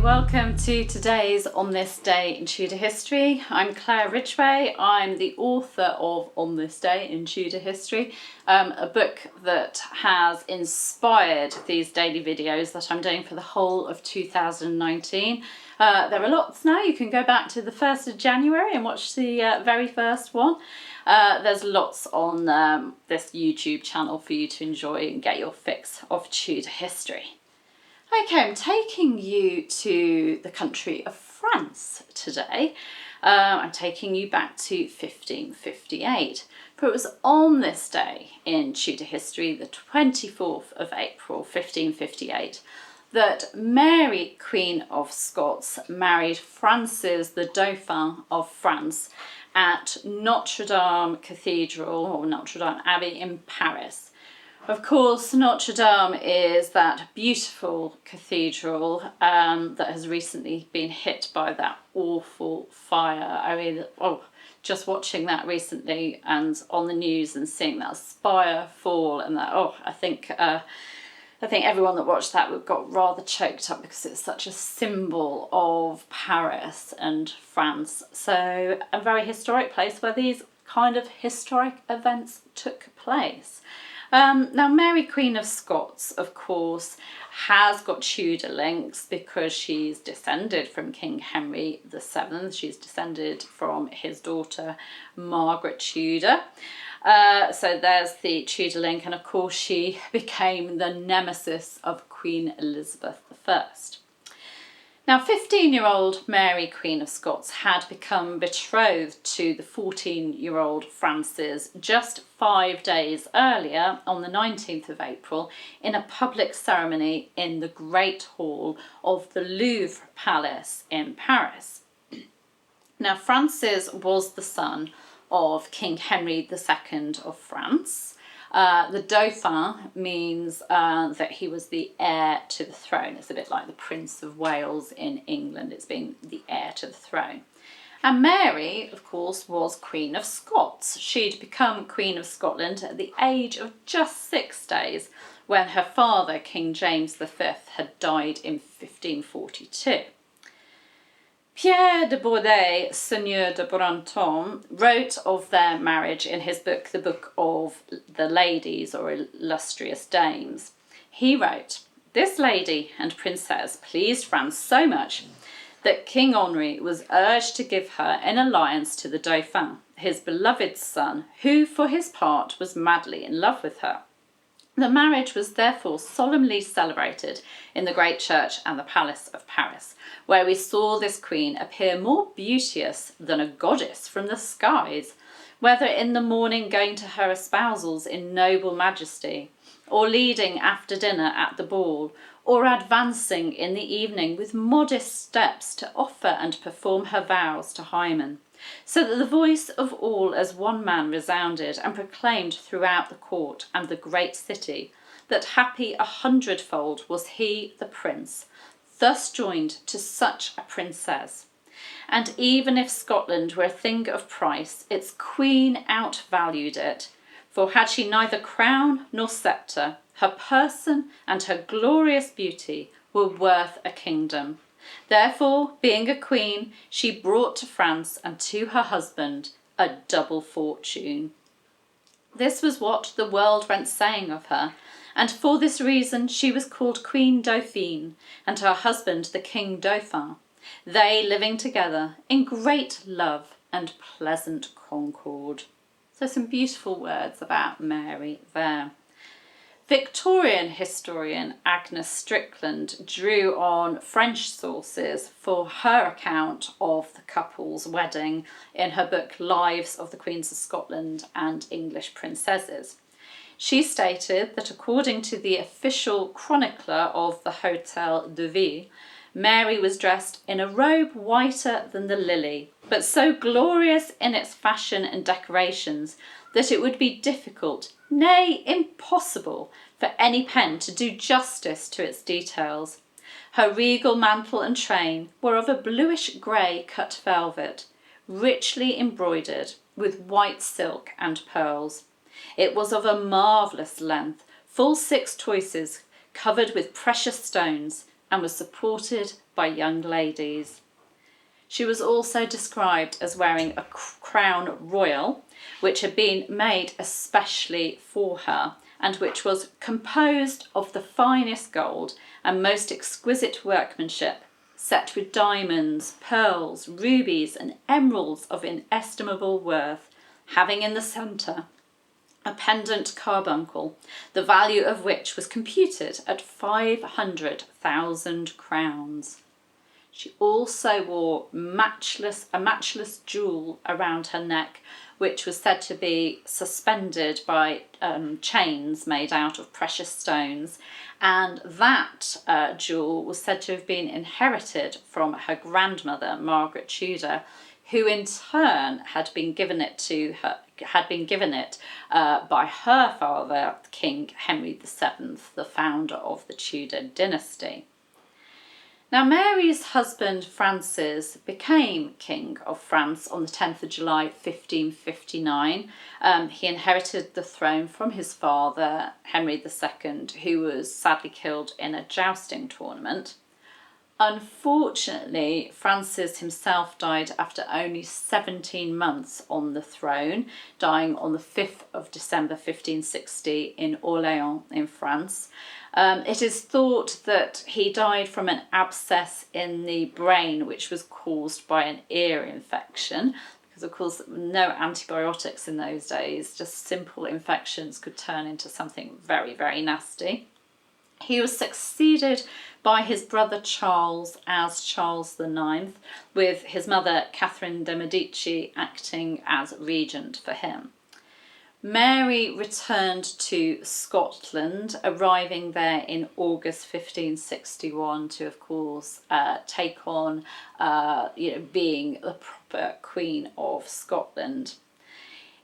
welcome to today's On This Day in Tudor History. I'm Claire Ridgway. I'm the author of On This Day in Tudor History, a book that has inspired these daily videos that I'm doing for the whole of 2019. There are lots now. You can go back to the 1st of January and watch the very first one. There's lots on this YouTube channel for you to enjoy and get your fix of Tudor history. Okay, I'm taking you to the country of France today. I'm taking you back to 1558, for it was on this day in Tudor history, the 24th of April 1558, that Mary, Queen of Scots, married Francis, the Dauphin of France, at Notre Dame Cathedral, or Notre Dame Abbey in Paris. Of course, Notre Dame is that beautiful cathedral that has recently been hit by that awful fire. I mean, just watching that recently and on the news and seeing that spire fall and that, I think everyone that watched that got rather choked up because it's such a symbol of Paris and France. So a very historic place where these kind of historic events took place. Now, Mary, Queen of Scots, of course, has got Tudor links because she's descended from King Henry VII. She's descended from his daughter, Margaret Tudor. So there's the Tudor link, and of course she became the nemesis of Queen Elizabeth I. Now, 15-year-old Mary, Queen of Scots, had become betrothed to the 14-year-old Francis just 5 days earlier, on the 19th of April, in a public ceremony in the Great Hall of the Louvre Palace in Paris. Now, Francis was the son of King Henry II of France. The Dauphin means that he was the heir to the throne. It's a bit like the Prince of Wales in England. It's being the heir to the throne. And Mary, of course, was Queen of Scots. She'd become Queen of Scotland at the age of just 6 days when her father, King James V, had died in 1542. Pierre de Bourdeille, Seigneur de Brantôme, wrote of their marriage in his book, The Book of the Ladies, or Illustrious Dames. He wrote, "This lady and princess pleased France so much that King Henry was urged to give her in alliance to the Dauphin, his beloved son, who for his part was madly in love with her. The marriage was therefore solemnly celebrated in the great church and the palace of Paris, where we saw this queen appear more beauteous than a goddess from the skies, whether in the morning going to her espousals in noble majesty, or leading after dinner at the ball, or advancing in the evening with modest steps to offer and perform her vows to Hymen, so that the voice of all as one man resounded and proclaimed throughout the court and the great city that happy 100-fold was he, the prince, thus joined to such a princess. And even if Scotland were a thing of price, its queen outvalued it, for had she neither crown nor sceptre, her person and her glorious beauty were worth a kingdom. Therefore, being a queen, she brought to France and to her husband a double fortune." This was what the world went saying of her, and for this reason she was called Queen Dauphine, and her husband the King Dauphin, they living together in great love and pleasant concord. So some beautiful words about Mary there. Victorian historian Agnes Strickland drew on French sources for her account of the couple's wedding in her book Lives of the Queens of Scotland and English Princesses. She stated that according to the official chronicler of the Hotel de Ville, Mary was dressed in a robe whiter than the lily, but so glorious in its fashion and decorations that it would be difficult, nay, impossible, for any pen to do justice to its details. Her regal mantle and train were of a bluish grey cut velvet, richly embroidered with white silk and pearls. It was of a marvellous length, full 6 toises, covered with precious stones, and was supported by young ladies. She was also described as wearing a crown royal, which had been made especially for her, and which was composed of the finest gold and most exquisite workmanship, set with diamonds, pearls, rubies, and emeralds of inestimable worth, having in the centre a pendant carbuncle, the value of which was computed at 500,000 crowns. She also wore a matchless jewel around her neck, which was said to be suspended by chains made out of precious stones, and that jewel was said to have been inherited from her grandmother, Margaret Tudor, who in turn had been given it by her father, King Henry VII, the founder of the Tudor dynasty. Now, Mary's husband Francis became King of France on the 10th of July 1559. He inherited the throne from his father, Henry II, who was sadly killed in a jousting tournament. Unfortunately, Francis himself died after only 17 months on the throne, dying on the 5th of December 1560 in Orléans in France. It is thought that he died from an abscess in the brain, which was caused by an ear infection, because of course no antibiotics in those days, just simple infections could turn into something very, very nasty. He was succeeded by his brother Charles as Charles IX, with his mother Catherine de' Medici acting as regent for him. Mary returned to Scotland, arriving there in August 1561 to, of course, take on being the proper Queen of Scotland.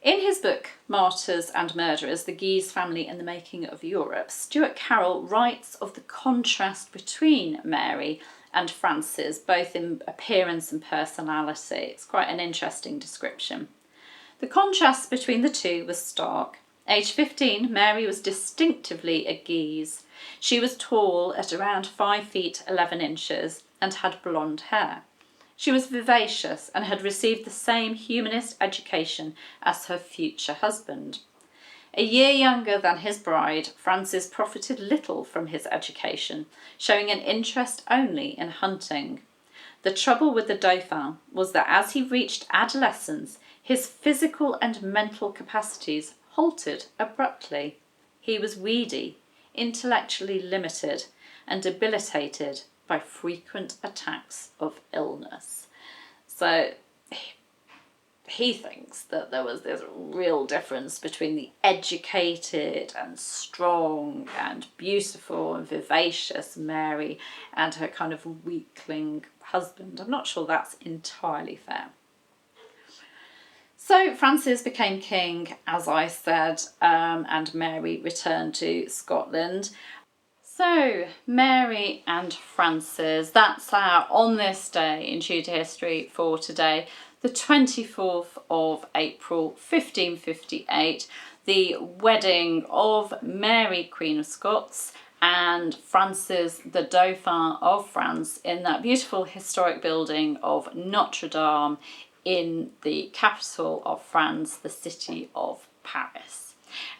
In his book, Martyrs and Murderers, the Guise Family and the Making of Europe, Stuart Carroll writes of the contrast between Mary and Francis, both in appearance and personality. It's quite an interesting description. The contrast between the two was stark. Aged 15, Mary was distinctively a Guise. She was tall at around 5 feet 11 inches and had blonde hair. She was vivacious and had received the same humanist education as her future husband. A year younger than his bride, Francis profited little from his education, showing an interest only in hunting. The trouble with the Dauphin was that as he reached adolescence, his physical and mental capacities halted abruptly. He was weedy, intellectually limited, and debilitated by frequent attacks of illness. So he thinks that there was this real difference between the educated and strong and beautiful and vivacious Mary and her kind of weakling husband. I'm not sure that's entirely fair. So Francis became king, as I said, and Mary returned to Scotland. So, Mary and Francis, that's our On This Day in Tudor History for today, the 24th of April 1558, the wedding of Mary, Queen of Scots, and Francis, the Dauphin of France, in that beautiful historic building of Notre Dame in the capital of France, the city of Paris.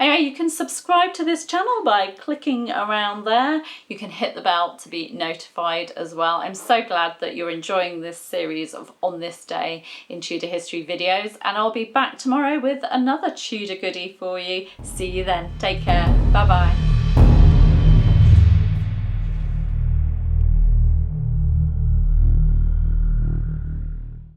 Anyway, you can subscribe to this channel by clicking around there. You can hit the bell to be notified as well. I'm so glad that you're enjoying this series of On This Day in Tudor History videos, and I'll be back tomorrow with another Tudor goodie for you. See you then. Take care. Bye bye.